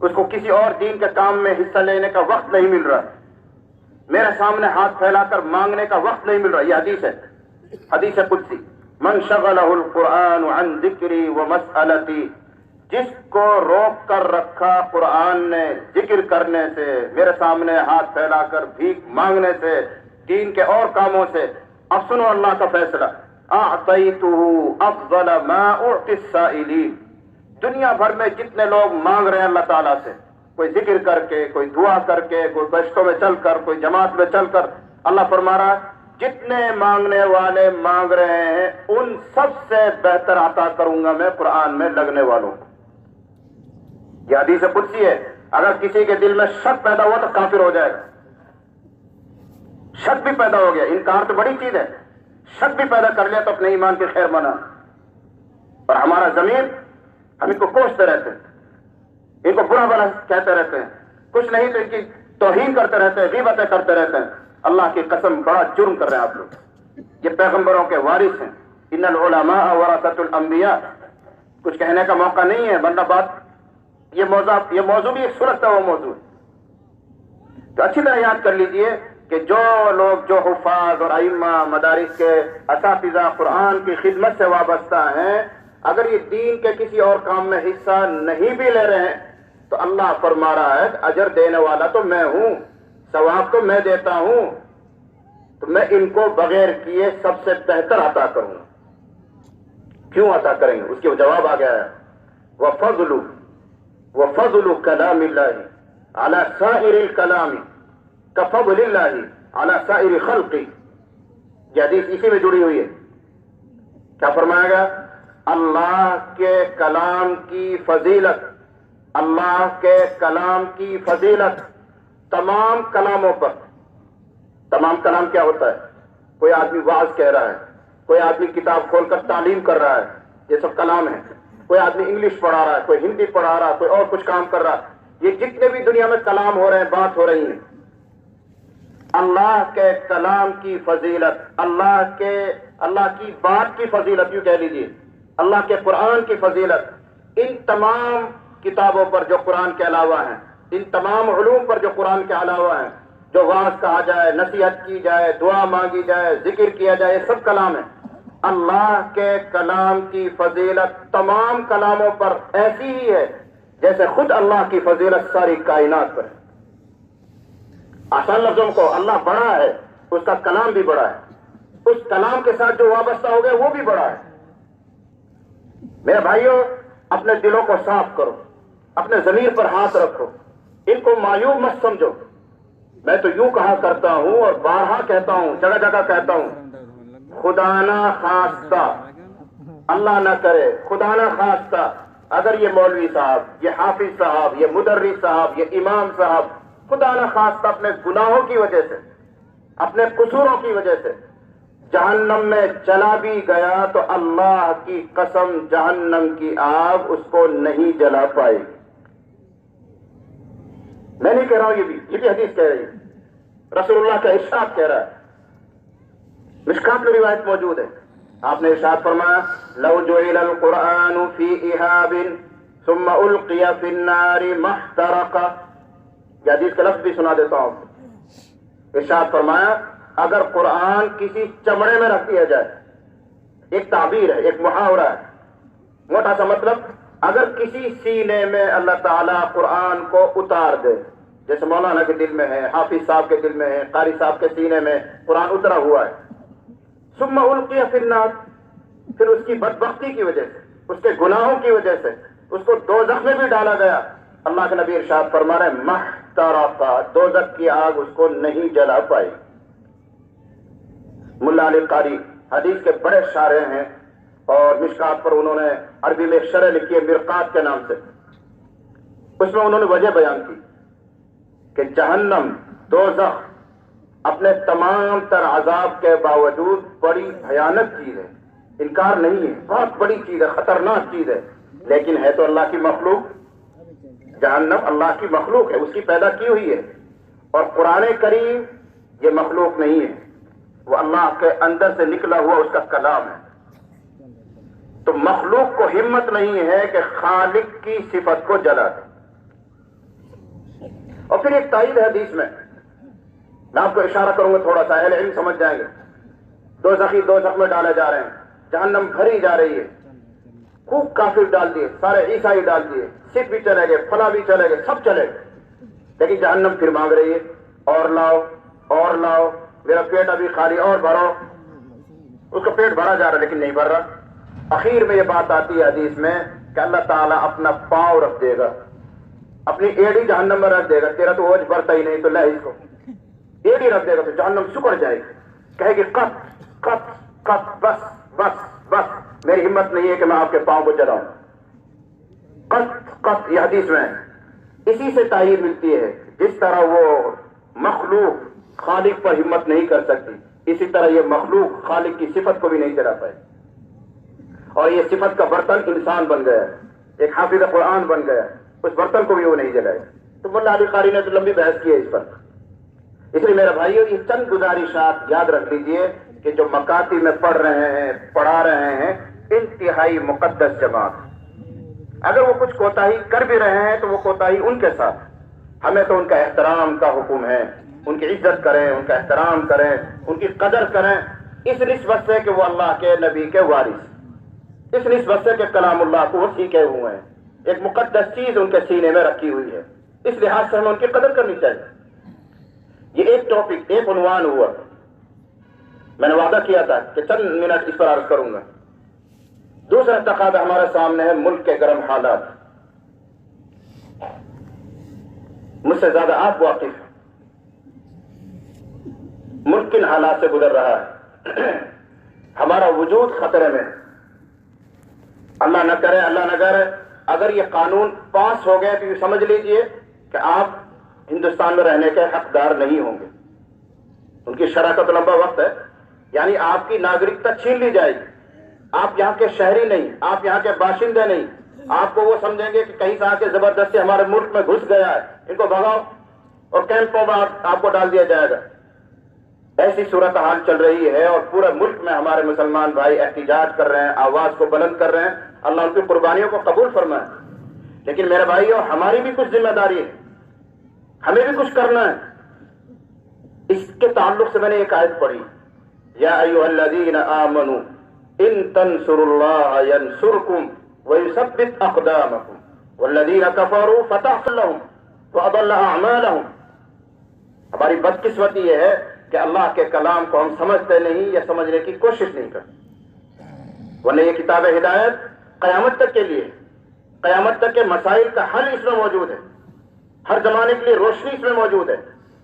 اس کو کسی اور دین کے کام میں حصہ لینے کا وقت نہیں مل رہا، میرے سامنے ہاتھ پھیلا کر مانگنے کا وقت نہیں مل رہا۔ یہ حدیث ہے، حدیث قدسی، من شغلہ القرآن عن ذکری ومسألتی، جس کو روک کر رکھا قرآن نے ذکر کرنے سے، میرے سامنے ہاتھ پھیلا کر بھیک مانگنے سے، دین کے اور کاموں سے۔ اب سنو اللہ کا فیصلہ، اعطیتہ افضل ما اعطی السائلین، دنیا بھر میں جتنے لوگ مانگ رہے ہیں اللہ تعالیٰ سے، کوئی ذکر کر کے، کوئی دعا کر کے، کوئی گشتوں میں چل کر، کوئی جماعت میں چل کر، اللہ فرما رہا ہے جتنے مانگنے والے مانگ رہے ہیں ان سب سے بہتر عطا کروں گا میں قرآن میں لگنے والوں کو۔ یہ حدیث قدسی ہے، اگر کسی کے دل میں شک پیدا ہوا تو کافر ہو جائے گا. شک بھی پیدا ہو گیا، انکار تو بڑی چیز ہے، شک بھی پیدا کر لیا تو اپنے ایمان کی خیر منا. اور ہمارا ضمیر، ہم ان کو کوستے رہتے ہیں، ان کو برا بھلا کہتے رہتے ہیں، کچھ نہیں تو ان کی توہین کرتے رہتے ہیں، غیبتیں کرتے رہتے ہیں. اللہ کی قسم بڑا جرم کر رہے ہیں آپ لوگ. یہ پیغمبروں کے وارث ہیں. ان العلماء ورثۃ الانبیاء. کچھ کہنے کا موقع نہیں ہے، ورنہ بات یہ موضوع بھی ایک سلگتا ہوا موضوع ہے. تو اچھی طرح یاد کر لیجئے کہ جو لوگ، جو حفاظ اور ائمہ مدارس کے اساتذہ قرآن کی خدمت سے وابستہ ہیں، اگر یہ دین کے کسی اور کام میں حصہ نہیں بھی لے رہے ہیں تو اللہ فرما رہا ہے کہ اجر دینے والا تو میں ہوں، ثواب تو میں دیتا ہوں، تو میں ان کو بغیر کیے سب سے بہتر عطا کروں گا. کیوں عطا کریں گے؟ اس کے جواب آ گیا ہے، وَفَضْلُ كَلَامِ اللَّهِ عَلَى سَائِرِ الْكَلَامِ كَفَضْلِ اللَّهِ عَلَى سَائِرِ خَلْقِهِ. یہ حدیث اسی میں جڑی ہوئی ہے. کیا فرمایا گیا؟ اللہ کے کلام کی فضیلت، اللہ کے کلام کی فضیلت تمام کلاموں پر. تمام کلام کیا ہوتا ہے؟ کوئی آدمی واعظ کہہ رہا ہے، کوئی آدمی کتاب کھول کر تعلیم کر رہا ہے، یہ سب کلام ہے. کوئی آدمی انگلش پڑھا رہا ہے، کوئی ہندی پڑھا رہا ہے، کوئی اور کچھ کام کر رہا ہے. یہ جتنے بھی دنیا میں کلام ہو رہے ہیں، بات ہو رہی ہیں، اللہ کے کلام کی فضیلت، اللہ کی بات کی فضیلت، یوں کہہ لیجیے اللہ کے قرآن کی فضیلت ان تمام کتابوں پر جو قرآن کے علاوہ ہیں، ان تمام علوم پر جو قرآن کے علاوہ ہیں، جو واعظ کہا جائے، نصیحت کی جائے، دعا مانگی جائے، ذکر کیا جائے، یہ سب کلام ہے. اللہ کے کلام کی فضیلت تمام کلاموں پر ایسی ہی ہے جیسے خود اللہ کی فضیلت ساری کائنات پر ہے. آسان لفظوں کو، اللہ بڑا ہے، اس کا کلام بھی بڑا ہے، اس کلام کے ساتھ جو وابستہ ہو گئے وہ بھی بڑا ہے. میرے بھائیوں، اپنے دلوں کو صاف کرو، اپنے ضمیر پر ہاتھ رکھو، ان کو مایوب مت سمجھو. میں تو یوں کہا کرتا ہوں اور بارہا کہتا ہوں، جگہ جگہ کہتا ہوں، خدا نہ خواستہ، اللہ نہ کرے، خدا نہ خواستہ اگر یہ مولوی صاحب، یہ حافظ صاحب، یہ مدرس صاحب، یہ امام صاحب خدا نہ خواستہ اپنے گناہوں کی وجہ سے، اپنے قصوروں کی وجہ سے جہنم میں چلا بھی گیا تو اللہ کی قسم جہنم کی آگ اس کو نہیں جلا پائے گی. میں نہیں کہہ رہا ہوں، یہ بھی حدیث کہہ رہی ہے، رسول اللہ کا ارشاد کہہ رہا ہے. مشکات میں روایت موجود ہے، آپ نے ارشاد فرمایا لو جعل القرآن فی اہاب ثم القی فی النار ما احترق. یہ حدیث کا لفظ بھی سنا دیتا ہوں. ارشاد فرمایا اگر قرآن کسی چمڑے میں رکھ دیا جائے، ایک تعبیر ہے، ایک محاورہ ہے، موٹا سا مطلب، اگر کسی سینے میں اللہ تعالیٰ قرآن کو اتار دے، جیسے مولانا کے دل میں ہے، حافظ صاحب کے دل میں ہے، قاری صاحب کے سینے میں قرآن اترا ہوا ہے، ثم القی فی النار، پھر اس کی بدبختی کی وجہ سے، اس کے گناہوں کی وجہ سے اس کو دوزخ میں بھی ڈالا گیا، اللہ کے نبی ارشاد فرما رہے محترق، دوزخ کی آگ اس کو نہیں جلا پائی. ملا علی قاری حدیث کے بڑے شارح ہیں اور مشکات پر انہوں نے عربی میں شرح لکھی ہے مرقات کے نام سے. اس میں انہوں نے وجہ بیان کی کہ جہنم، دوزخ اپنے تمام تر عذاب کے باوجود بڑی بھیانک چیز ہے، انکار نہیں ہے، بہت بڑی چیز ہے، خطرناک چیز ہے، لیکن ہے تو اللہ کی مخلوق. جہنم اللہ کی مخلوق ہے، اس کی پیدا کی ہوئی ہے. اور قرآن کریم یہ مخلوق نہیں ہے، وہ اللہ کے اندر سے نکلا ہوا اس کا کلام ہے. تو مخلوق کو ہمت نہیں ہے کہ خالق کی صفت کو جلا دے. اور پھر ایک تائید ہے حدیث میں آپ کو اشارہ کروں گا تھوڑا سا، اہل علم سمجھ جائیں گے. دوزخی دوزخ میں ڈالے جا رہے ہیں، جہنم بھری جا رہی ہے، خوب کافر ڈال دیے، سارے عیسائی ڈال دیے، سکھ بھی چلے گئے، فلاں بھی چلے گئے، سب چلے گئے، لیکن جہنم پھر مانگ رہی ہے اور لاؤ اور لاؤ، میرا پیٹ ابھی خالی، اور بھرو. اس کا پیٹ بھرا جا رہا لیکن نہیں بھر رہا. اخیر میں یہ بات آتی ہے حدیث میں کہ اللہ تعالیٰ اپنا پاؤں رکھ دے گا، اپنی ایڑی جہنم میں رکھ دے گا، تیرا تو اوج بھرتا ہی نہیں تو لے اس کو، ایڑی رکھ دے گا تو جہنم سکڑ جائے گی، کہے گی قط قط قط، بس بس بس، میری ہمت نہیں ہے کہ میں آپ کے پاؤں کو جلاؤں. قط یہ حدیث میں اسی سے تائید ملتی ہے، جس طرح وہ مخلوق خالق پر ہمت نہیں کر سکتی، اسی طرح یہ مخلوق خالق کی صفت کو بھی نہیں چلا پائے، اور یہ صفت کا برتن انسان بن گیا ہے، ایک حافظ قرآن بن گیا، اس برتن کو بھی وہ نہیں جلائے۔ تو ملا علی قاری نے تو لمبی بحث کی ہے اس پر۔ اس لیے میرے بھائیو، یہ چند گزارشات یاد رکھ لیجئے کہ جو مکاتب میں پڑھ رہے ہیں، پڑھا رہے ہیں، انتہائی مقدس جماعت، اگر وہ کچھ کوتاہی کر بھی رہے ہیں تو وہ کوتاہی ان کے ساتھ، ہمیں تو ان کا احترام کا حکم ہے، ان کی عزت کریں، ان کا احترام کریں، ان کی قدر کریں، اس نسبت سے کہ وہ اللہ کے نبی کے وارث، اس نسبت سے کہ کلام اللہ کو وہ سیکھے ہوئے ہیں، ایک مقدس چیز ان کے سینے میں رکھی ہوئی ہے، اس لحاظ سے ہمیں ان کی قدر کرنی چاہیے۔ یہ ایک ٹاپک، ایک عنوان ہوا، میں نے وعدہ کیا تھا کہ چند منٹ اس پر عرض کروں گا۔ دوسرا تقاضا ہمارے سامنے ہے ملک کے گرم حالات۔ مجھ سے زیادہ آپ واقف ہیں ملک کن حالات سے گزر رہا ہے۔ ہمارا وجود خطرے میں، اللہ نہ کرے، اللہ نہ کرے، اگر یہ قانون پاس ہو گئے تو یہ سمجھ لیجئے کہ آپ ہندوستان میں رہنے کے حقدار نہیں ہوں گے۔ ان کی شرح کا تو لمبا وقت ہے، یعنی آپ کی ناگرکتا چھین لی جائے گی، آپ یہاں کے شہری نہیں، آپ یہاں کے باشندے نہیں، آپ کو وہ سمجھیں گے کہ کہیں سے آ کے زبردستی ہمارے ملک میں گھس گیا ہے، ان کو بھگاؤ، اور کیمپوں میں آپ کو ڈال دیا جائے گا۔ ایسی صورتحال چل رہی ہے، اور پورے ملک میں ہمارے مسلمان بھائی احتجاج کر رہے ہیں، آواز کو بلند کر رہے ہیں، اللہ ان کی قربانیوں کو قبول فرمائے۔ لیکن میرے بھائیوں، ہماری بھی کچھ ذمہ داری ہے، ہمیں بھی کچھ کرنا ہے۔ اس کے تعلق سے میں نے ایک آیت پڑھی، یا ایھا الذین آمنوا ان تنصروا اللہ ینصرکم ویثبت اقدامکم والذین کفروا فتح لهم واضل اعمالهم۔ ہماری بدقسمتی یہ ہے کہ اللہ کے کلام کو ہم سمجھتے نہیں یا سمجھنے کی کوشش نہیں کرتے، ورنہ یہ کتاب ہدایت قیامت تک کے لیے، قیامت تک کے مسائل کا حل اس میں موجود ہے، ہر زمانے کے لیے روشنی اس میں موجود ہے۔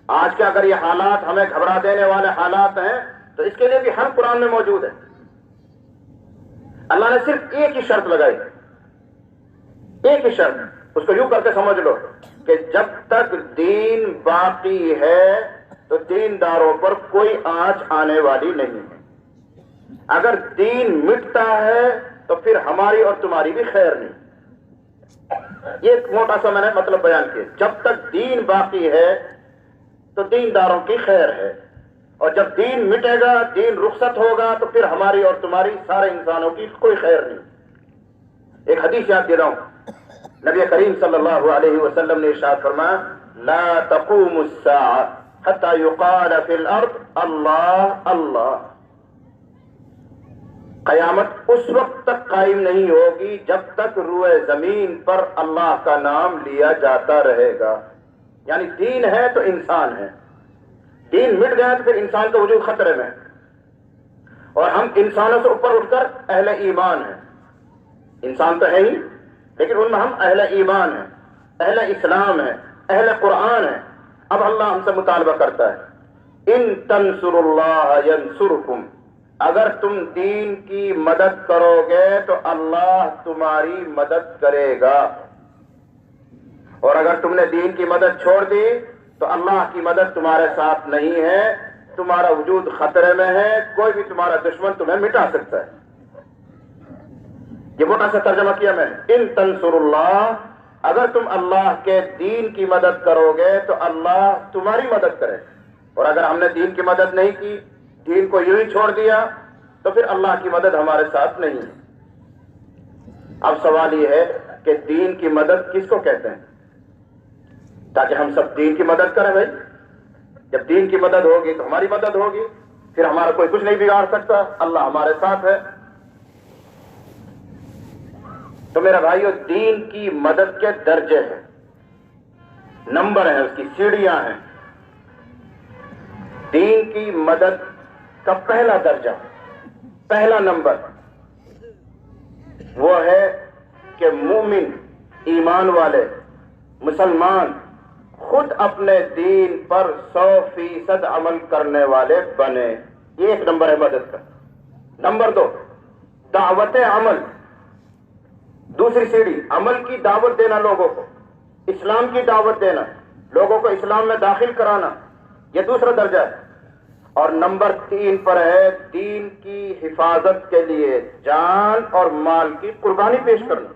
آج کے اگر یہ حالات ہمیں گھبرا دینے والے حالات ہیں تو اس کے لیے بھی حل قرآن میں موجود ہے۔ اللہ نے صرف ایک ہی شرط لگائی، ایک ہی شرط، اس کو یوں کر کے سمجھ لو کہ جب تک دین باقی ہے تو دینداروں پر کوئی آنچ آنے والی نہیں ہے، اگر دین مٹتا ہے تو پھر ہماری اور تمہاری بھی خیر نہیں۔ یہ ایک موٹا سا میں نے مطلب بیان کیا، جب تک دین باقی ہے تو دینداروں کی خیر ہے، اور جب دین مٹے گا، دین رخصت ہوگا تو پھر ہماری اور تمہاری، سارے انسانوں کی کوئی خیر نہیں۔ ایک حدیث یاد دلاؤں، نبی کریم صلی اللہ علیہ وسلم نے ارشاد فرمایا، لا تقوم الساعة حتى يقال في الارض اللہ اللہ۔ قیامت اس وقت تک قائم نہیں ہوگی جب تک روئے زمین پر اللہ کا نام لیا جاتا رہے گا۔ یعنی دین ہے تو انسان ہے، دین مٹ گیا تو پھر انسان کا وجود خطرے میں، اور ہم انسانوں سے اوپر اٹھ کر اہل ایمان ہیں۔ انسان تو ہے ہی، لیکن ان میں ہم اہل ایمان ہیں، اہل اسلام ہیں، اہل قرآن ہیں۔ اب اللہ ہم سے مطالبہ کرتا ہے، ان تنصروا اللہ ینصرکم، اگر تم دین کی مدد کرو گے تو اللہ تمہاری مدد کرے گا، اور اگر تم نے دین کی مدد چھوڑ دی تو اللہ کی مدد تمہارے ساتھ نہیں ہے، تمہارا وجود خطرے میں ہے، کوئی بھی تمہارا دشمن تمہیں مٹا سکتا ہے۔ یہ موٹا سا ترجمہ کیا میں نے، ان تنصروا اللہ، اگر تم اللہ کے دین کی مدد کرو گے تو اللہ تمہاری مدد کرے، اور اگر ہم نے دین کی مدد نہیں کی، دین کو یوں ہی چھوڑ دیا، تو پھر اللہ کی مدد ہمارے ساتھ نہیں ہے۔ اب سوال یہ ہے کہ دین کی مدد کس کو کہتے ہیں، تاکہ ہم سب دین کی مدد کریں۔ بھائی جب دین کی مدد ہوگی تو ہماری مدد ہوگی، پھر ہمارا کوئی کچھ نہیں بگاڑ سکتا، اللہ ہمارے ساتھ ہے۔ تو میرا بھائیو، دین کی مدد کے درجے ہیں، نمبر ہیں، اس کی سیڑھیاں ہیں۔ دین کی مدد کا پہلا درجہ، پہلا نمبر وہ ہے کہ مومن، ایمان والے، مسلمان خود اپنے دین پر 100% عمل کرنے والے بنے، یہ ایک نمبر ہے مدد کا۔ نمبر 2، دعوت عمل، دوسری سیڑھی عمل کی دعوت دینا، لوگوں کو اسلام کی دعوت دینا، لوگوں کو اسلام میں داخل کرانا، یہ دوسرا درجہ ہے۔ اور نمبر 3 پر ہے دین کی حفاظت کے لیے جان اور مال کی قربانی پیش کرنا۔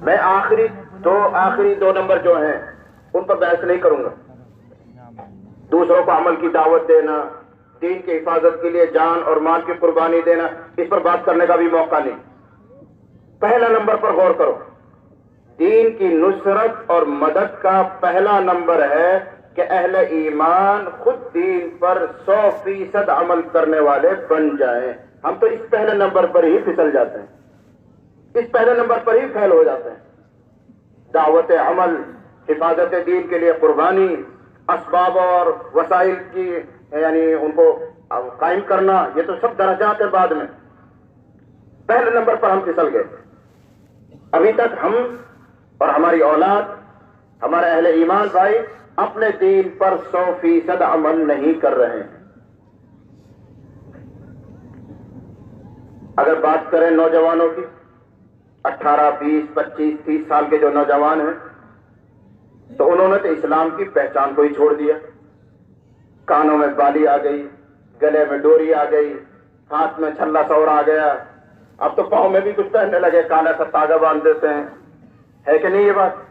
میں آخری دو نمبر جو ہیں ان پر بحث نہیں کروں گا۔ دوسروں کو عمل کی دعوت دینا، دین کی حفاظت کے لیے جان اور مال کی قربانی دینا، اس پر بات کرنے کا بھی موقع نہیں۔ پہلا نمبر پر غور کرو، دین کی نصرت اور مدد کا پہلا نمبر ہے کہ اہل ایمان خود دین پر 100% عمل کرنے والے بن جائیں۔ ہم تو اس پہلے نمبر پر ہی پھسل جاتے ہیں، اس پہلے نمبر پر ہی فیل ہو جاتے ہیں۔ دعوت عمل، حفاظت دین کے لیے قربانی، اسباب اور وسائل کی یعنی ان کو قائم کرنا، یہ تو سب درجات ہیں بعد میں۔ پہلے نمبر پر ہم پھسل گئے۔ ابھی تک ہم اور ہماری اولاد، ہمارے اہل ایمان بھائی اپنے دین پر 100% عمل نہیں کر رہے ہیں۔ اگر بات کریں نوجوانوں کی، 18، 20، 25، 30 سال کے جو نوجوان ہیں، تو انہوں نے تو اسلام کی پہچان کو ہی چھوڑ دیا۔ کانوں میں بالی آ گئی، گلے میں ڈوری آ گئی، ہاتھ میں چھلا سور آ گیا، اب تو پاؤں میں بھی کچھ پہننے لگے، کالا سا تاگا باندھ دیتے ہیں۔ ہے کہ نہیں یہ بات؟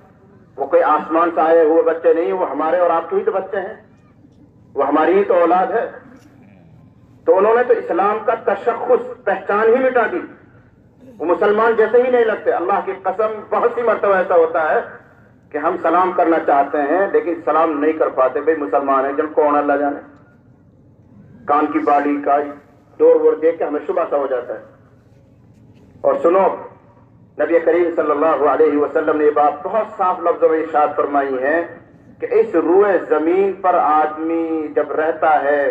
وہ کوئی آسمان سے آئے ہوئے بچے نہیں، وہ ہمارے اور آپ کے ہی تو بچے ہیں، وہ ہماری ہی تو اولاد ہے۔ تو انہوں نے تو اسلام کا تشخص، پہچان ہی مٹا دی، وہ مسلمان جیسے ہی نہیں لگتے۔ اللہ کی قسم بہت سی مرتبہ ایسا ہوتا ہے کہ ہم سلام کرنا چاہتے ہیں لیکن سلام نہیں کر پاتے، بھئی مسلمان ہیں جن کون اللہ جانے، کان کی بالی کا ڈور وور دیکھ کے ہمیں شبہ سا ہو جاتا ہے۔ اور سنو، نبی کریم صلی اللہ علیہ وسلم نے یہ بات بہت صاف لفظوں میں ارشاد فرمائی ہے کہ اس روئے زمین پر آدمی جب رہتا ہے،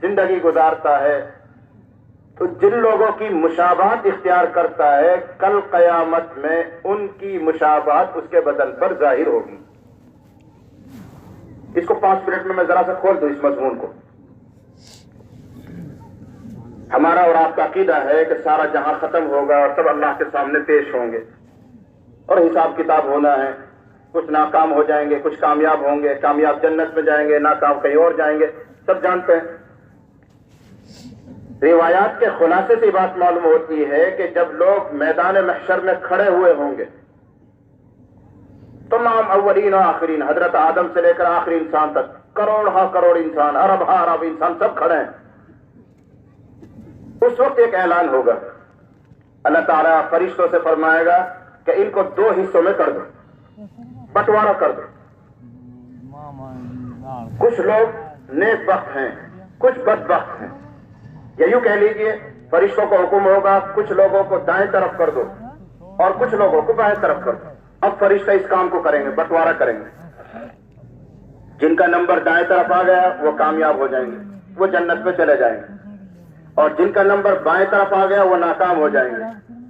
زندگی گزارتا ہے، تو جن لوگوں کی مشابہت اختیار کرتا ہے، کل قیامت میں ان کی مشابہت اس کے بدن پر ظاہر ہوگی۔ اس کو 5 منٹ میں ذرا سا کھول دوں اس مضمون کو۔ ہمارا اور آپ کا عقیدہ ہے کہ سارا جہاں ختم ہوگا اور سب اللہ کے سامنے پیش ہوں گے اور حساب کتاب ہونا ہے۔ کچھ ناکام ہو جائیں گے، کچھ کامیاب ہوں گے، کامیاب جنت میں جائیں گے، ناکام کہیں اور جائیں گے، سب جانتے ہیں۔ روایات کے خلاصے سے بات معلوم ہوتی ہے کہ جب لوگ میدان محشر میں کھڑے ہوئے ہوں گے، تمام اولین و آخرین، حضرت آدم سے لے کر آخری انسان تک، کروڑ ہا کروڑ انسان، ارب ہا ارب انسان، سب کھڑے ہیں۔ اس وقت ایک اعلان ہوگا، اللہ تعالیٰ فرشتوں سے فرمائے گا کہ ان کو 2 حصوں میں کر دو، بٹوارا کر دو۔ کچھ لوگ نیک بخت ہیں، کچھ بدبخت ہیں، یا یوں کہہ لیجئے فرشتوں کو حکم ہوگا کچھ لوگوں کو دائیں طرف کر دو اور کچھ لوگوں کو بائیں طرف کر دو۔ اب فرشتہ اس کام کو کریں گے، بٹوارا کریں گے۔ جن کا نمبر دائیں طرف آ گیا وہ کامیاب ہو جائیں گے، وہ جنت میں چلے جائیں گے، اور جن کا نمبر بائیں طرف آ گیا وہ ناکام ہو جائیں گے،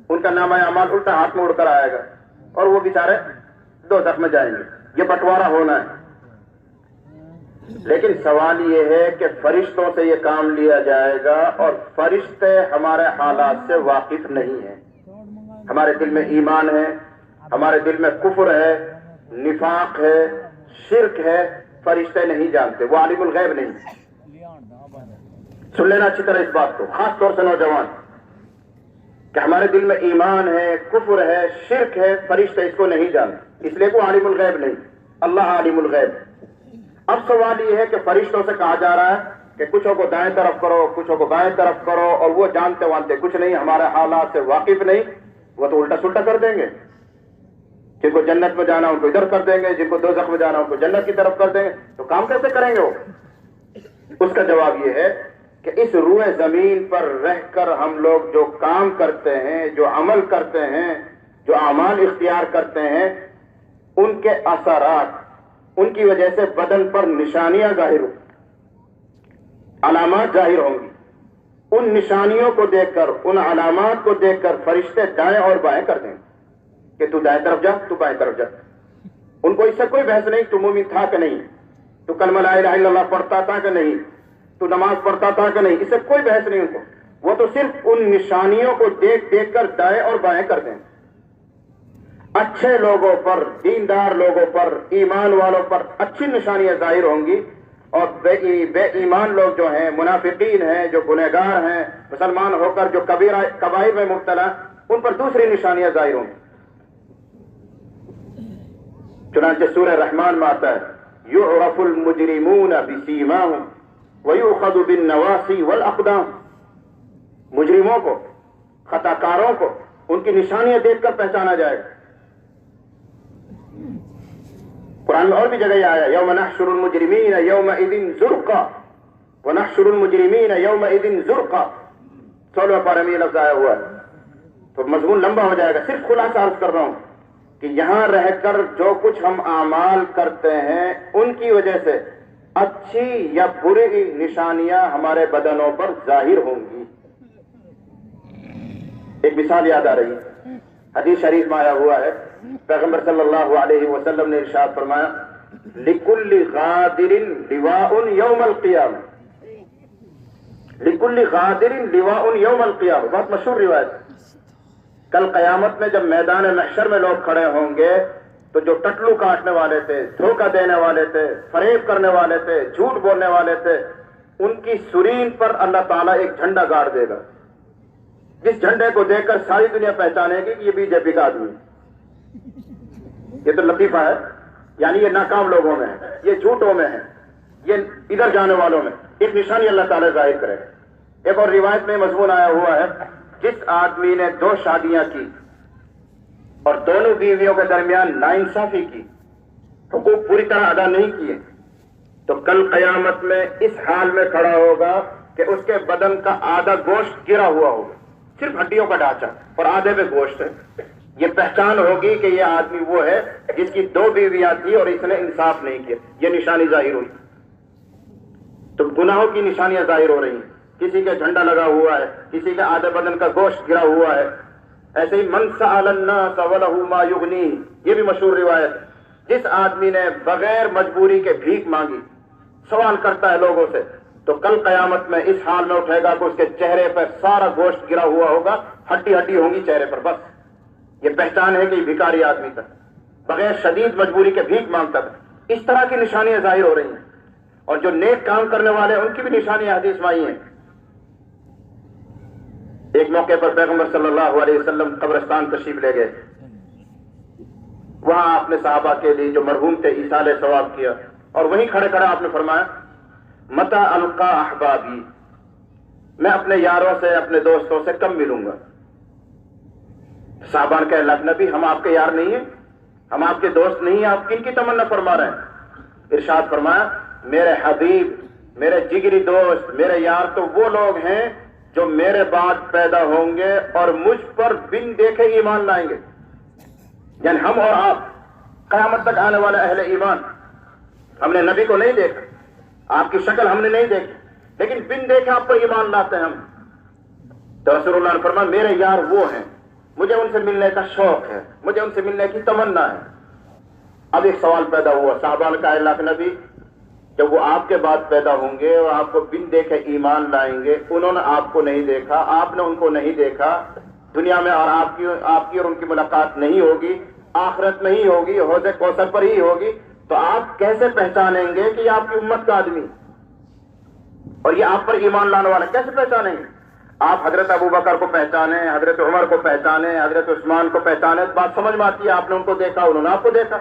ان کا نامہ اعمال الٹا ہاتھ میں اڑ کر آئے گا اور وہ بیچارے دوزخ میں جائیں گے۔ یہ بٹوارا ہونا ہے۔ لیکن سوال یہ ہے کہ فرشتوں سے یہ کام لیا جائے گا اور فرشتے ہمارے حالات سے واقف نہیں ہیں۔ ہمارے دل میں ایمان ہے، ہمارے دل میں کفر ہے، نفاق ہے، شرک ہے، فرشتے نہیں جانتے، وہ عالم الغیب نہیں۔ سن لینا اچھی طرح اس بات کو، خاص طور سے نوجوان، کہ ہمارے دل میں ایمان ہے، کفر ہے، شرک ہے، فرشتے اس کو نہیں جانتے، اس لیے وہ عالم الغیب نہیں، اللہ عالم الغیب۔ اب سوال یہ ہے کہ فرشتوں سے کہا جا رہا ہے کہ کچھوں کو دائیں طرف کرو، کچھوں کو بائیں طرف کرو، اور وہ جانتے وانتے کچھ نہیں، ہمارے حالات سے واقف نہیں، وہ تو الٹا سلٹا کر دیں گے۔ جن کو جنت میں جانا ان کو ادھر کر دیں گے، جن کو دوزخ میں جانا ان کو جنت کی طرف کر دیں گے، تو کام کیسے کریں گے وہ؟ اس کا جواب یہ ہے کہ اس روئے زمین پر رہ کر ہم لوگ جو کام کرتے ہیں، جو عمل کرتے ہیں، جو اعمال اختیار کرتے ہیں، ان کے اثرات، ان کی وجہ سے بدن پر نشانیاں ظاہر ہوں، علامات ظاہر ہوں گی۔ ان نشانیوں کو دیکھ کر، ان علامات کو دیکھ کر فرشتے دائیں اور بائیں کر دیں گے کہ تو دائیں طرف جا، تو بائیں طرف جا۔ ان کو اس سے کوئی بحث نہیں تو مومن تھا کہ نہیں، تو کلمہ لا الہ الا اللہ پڑھتا تھا کہ نہیں، تو نماز پڑھتا تھا کہ نہیں، اس سے کوئی بحث نہیں ان کو۔ وہ تو صرف ان نشانیوں کو دیکھ دیکھ کر دائیں اور بائیں کر دیں۔ اچھے لوگوں پر، دیندار لوگوں پر، ایمان والوں پر اچھی نشانیاں ظاہر ہوں گی، اور بے ایمان لوگ جو ہیں، منافقین ہیں، جو گنہگار ہیں، مسلمان ہو کر جو کبائر میں مبتلا، ان پر دوسری نشانیاں ظاہر ہوں گی۔ چنانچہ سورہ رحمان میں آتا ہے یعرف المجرمون بسیماہم ویؤخذ بالنواصی والاقدام، مجرموں کو، خطا کاروں کو ان کی نشانیاں دیکھ کر پہچانا جائے گا۔ قرآن میں اور بھی جگہ یہ آیا یوم نحشر المجرمین یومئذ زرقا ونحشر المجرمین یومئذ زرقا، 16 پارے میں یہ لفظ آیا ہوا ہے، تو مضمون لمبا ہو جائے گا، صرف خلاصہ عرض کر رہا ہوں کہ یہاں رہ کر جو کچھ ہم اعمال کرتے ہیں ان کی وجہ سے اچھی یا بری نشانیاں ہمارے بدنوں پر ظاہر ہوں گی۔ ایک مثال یاد آ رہی ہے، حدیث شریف میں آیا ہوا ہے، پیغمبر صلی اللہ علیہ وسلم نے ارشاد فرمایا لِكُلِّ غَادِرٍ لِوَاءٌ يَوْمَ الْقِيَامَةِ، لِكُلِّ غَادِرٍ لِوَاءٌ يَوْمَ الْقِيَامَةِ، بہت مشہور روایت۔ کل قیامت میں جب میدان محشر میں لوگ کھڑے ہوں گے تو جو ٹٹلو کاٹنے والے تھے، دھوکہ دینے والے تھے، فریب کرنے والے تھے، جھوٹ بولنے والے تھے، ان کی سرین پر اللہ تعالیٰ ایک جھنڈا گاڑ دے گا، جس جھنڈے کو دیکھ کر ساری دنیا پہچانے گی کہ یہ بی جے پی کا آدمی ہے۔ یہ تو لطیفہ ہے، یعنی یہ ناکام لوگوں میں ہے، یہ جھوٹوں میں ہے، یہ ادھر جانے والوں میں ایک نشانی اللہ تعالیٰ ظاہر کرے گا۔ ایک اور روایت میں مضمون آیا ہوا ہے جس آدمی نے 2 شادیاں کی اور دونوں بیویوں کے درمیان ناانصافی کی، حقوق پوری طرح ادا نہیں کیے، تو کل قیامت میں اس حال میں کھڑا ہوگا کہ اس کے بدن کا آدھا گوشت گرا ہوا ہوگا، صرف ہڈیوں کا ڈھانچہ اور آدھے پہ گوشت ہے۔ یہ پہچان ہوگی کہ یہ آدمی وہ ہے جس کی 2 بیویاں تھی اور اس نے انصاف نہیں کیا، یہ نشانی ظاہر ہوئی۔ تو گناہوں کی نشانیاں ظاہر ہو رہی ہیں، کسی کا جھنڈا لگا ہوا ہے، کسی کا آدھے بدن کا گوشت گرا ہوا ہے۔ ایسے ہی من سأل الناس ولہ ما یغنیہ، یہ بھی مشہور روایت ہے، جس آدمی نے بغیر مجبوری کے بھیک مانگی، سوال کرتا ہے لوگوں سے، تو کل قیامت میں اس حال میں اٹھے گا کہ اس کے چہرے پر سارا گوشت گرا ہوا ہوگا، ہڈی ہڈی ہوں گی چہرے پر، بس یہ پہچان ہے کہ یہ بھکاری آدمی تھا، بغیر شدید مجبوری کے بھیک مانگتا تھا۔ اس طرح کی نشانیاں ظاہر ہو رہی ہیں، اور جو نیک کام کرنے والے ان کی بھی نشانیاں حدیث میں آئی ہیں۔ ایک موقع پر پیغمبر صلی اللہ علیہ وسلم قبرستان تشریف لے گئے، وہاں آپ نے صحابہ کے لیے جو مرحوم تھے ایصال ثواب کیا، اور وہیں کھڑے کھڑے آپ نے فرمایا متی القا احبابی، میں اپنے یاروں سے، اپنے دوستوں سے کم ملوں گا۔ صحابہ نے کہا اللہ نبی ہم آپ کے یار نہیں ہیں، ہم آپ کے دوست نہیں ہیں، آپ کن کی تمنا فرما رہے ہیں؟ ارشاد فرمایا میرے حبیب، میرے جگری دوست، میرے یار تو وہ لوگ ہیں جو میرے بعد پیدا ہوں گے اور مجھ پر بن دیکھے ایمان لائیں گے، یعنی ہم اور آپ قیامت تک آنے والے اہل ایمان، ہم نے نبی کو نہیں دیکھا، آپ کی شکل ہم نے نہیں دیکھی، لیکن بن دیکھے آپ پر ایمان لاتے ہیں ہم۔ تو رسول اللہ نے فرمایا میرے یار وہ ہیں، مجھے ان سے ملنے کا شوق ہے، مجھے ان سے ملنے کی تمنا ہے۔ اب ایک سوال پیدا ہوا، صحابہ نے کہا اللہ کے نبی جب وہ آپ کے بعد پیدا ہوں گے اور آپ کو بن دیکھے ایمان لائیں گے، انہوں نے آپ کو نہیں دیکھا، آپ نے ان کو نہیں دیکھا دنیا میں، اور آپ کی اور ان کی ملاقات نہیں ہوگی، آخرت میں ہی ہوگی، حوض کوثر پر ہی ہوگی، تو آپ کیسے پہچانیں گے کہ یہ آپ کی امت کا آدمی اور یہ آپ پر ایمان لانے والا؟ کیسے پہچانیں گے؟ آپ حضرت ابوبکر کو پہچانے، حضرت عمر کو پہچانے، حضرت عثمان کو پہچانے، بات سمجھ میں آتی ہے، آپ نے ان کو دیکھا، انہوں نے آپ کو دیکھا،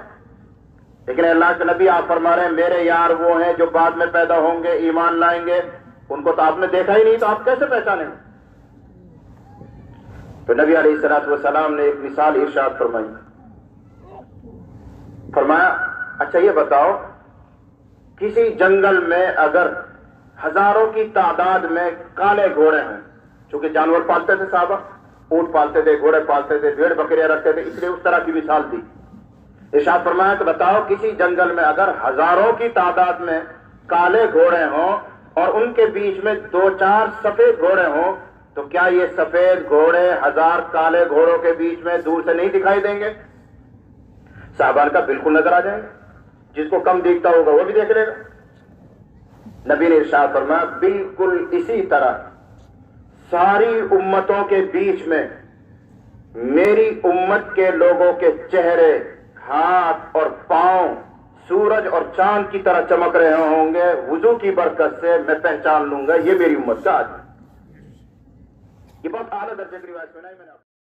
لیکن اللہ کے نبی آپ فرما رہے ہیں میرے یار وہ ہیں جو بعد میں پیدا ہوں گے، ایمان لائیں گے، ان کو تو آپ نے دیکھا ہی نہیں، تو آپ کیسے پہچانیں گے؟ تو نبی علیہ الصلوۃ والسلام نے ایک مثال ارشاد فرمائی، فرمایا اچھا یہ بتاؤ کسی جنگل میں اگر ہزاروں کی تعداد میں کالے گھوڑے ہیں، چونکہ جانور پالتے تھے صحابہ، اونٹ پالتے تھے، گھوڑے پالتے تھے، بھیڑ بکریاں رکھتے تھے، اس لیے اس طرح کی مثال دی۔ ارشاد فرمایا کہ بتاؤ کسی جنگل میں اگر ہزاروں کی تعداد میں کالے گھوڑے ہوں اور ان کے بیچ میں 2-4 سفید گھوڑے ہوں، تو کیا یہ سفید گھوڑے 1000 کالے گھوڑوں کے بیچ میں دور سے نہیں دکھائی دیں گے؟ صحابہ کا بالکل نظر آ جائیں گے، جس کو کم دیکھتا ہوگا وہ بھی دیکھ لے گا۔ نبی نے ارشاد فرمایا بالکل اسی طرح ساری امتوں کے بیچ میں میری امت کے لوگوں کے چہرے، ہاتھ اور پاؤں سورج اور چاند کی طرح چمک رہے ہوں گے، وضو کی برکت سے میں پہچان لوں گا یہ میری امت کا آدمی۔ یہ بہت اعلیٰ درجے کی روایت سنائی میں نے۔